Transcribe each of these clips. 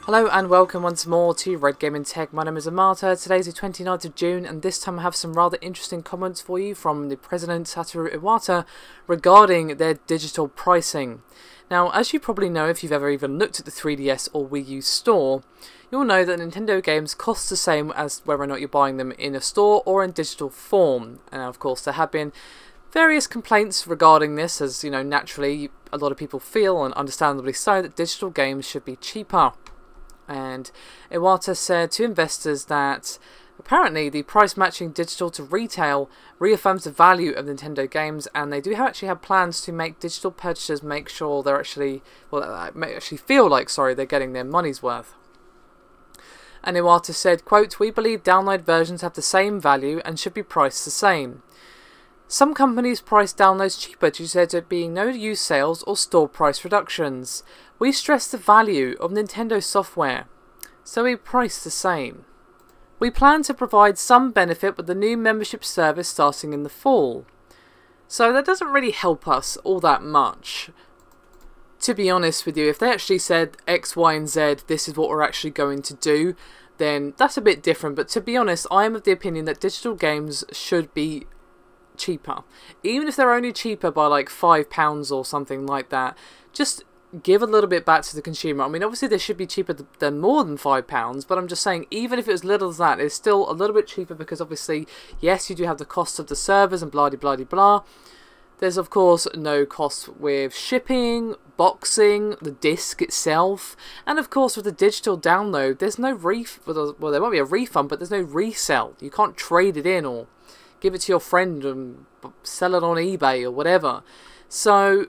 Hello and welcome once more to Red Gaming Tech. My name is Amata. Today's the 29th of June and this time I have some rather interesting comments for you from the President Satoru Iwata regarding their digital pricing. Now, as you probably know if you've ever even looked at the 3DS or Wii U store, you'll know that Nintendo games cost the same as whether or not you're buying them in a store or in digital form. And of course there have been various complaints regarding this, as you know, naturally a lot of people feel, and understandably so, that digital games should be cheaper. And Iwata said to investors that apparently the price matching digital to retail reaffirms the value of Nintendo games, and they do actually have plans to make digital purchasers make sure they're actually feel like they're getting their money's worth. And Iwata said, quote, "We believe download versions have the same value and should be priced the same. Some companies price downloads cheaper due to there being no use sales or store price reductions. We stress the value of Nintendo software, so we price the same. We plan to provide some benefit with the new membership service starting in the fall." So that doesn't really help us all that much. To be honest with you, if they actually said X, Y and Z, this is what we're actually going to do, then that's a bit different. But to be honest, I am of the opinion that digital games should be cheaper. Even if they're only cheaper by like £5 or something like that, just give a little bit back to the consumer. I mean, obviously they should be cheaper than more than £5, but I'm just saying, even if it was little as that, it's still a little bit cheaper, because obviously, yes, you do have the cost of the servers and blah de blah de blah. There's of course no cost with shipping, boxing, the disc itself, and of course with the digital download, there's no well, there might be a refund, but there's no resell. You can't trade it in or give it to your friend and sell it on eBay or whatever. So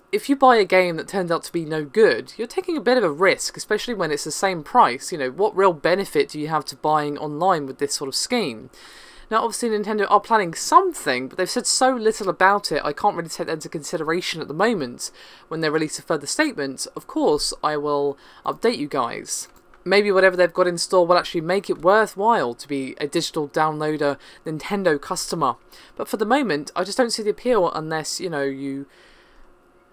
if you buy a game that turns out to be no good, you're taking a bit of a risk, especially when it's the same price. You know, what real benefit do you have to buying online with this sort of scheme? Now, obviously Nintendo are planning something, but they've said so little about it, I can't really take that into consideration at the moment. When they release a further statement, of course, I will update you guys. Maybe whatever they've got in store will actually make it worthwhile to be a digital downloader Nintendo customer. But for the moment, I just don't see the appeal unless, you know, you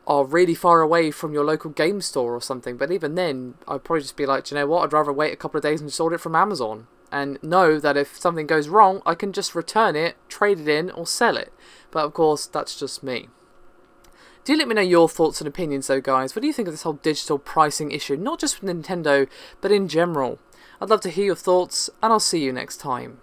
are really far away from your local game store or something. But even then, I'd probably just be like, do you know what, I'd rather wait a couple of days and just order it from Amazon. And know that if something goes wrong, I can just return it, trade it in, or sell it. But of course, that's just me. Do let me know your thoughts and opinions though, guys. What do you think of this whole digital pricing issue? Not just with Nintendo, but in general. I'd love to hear your thoughts, and I'll see you next time.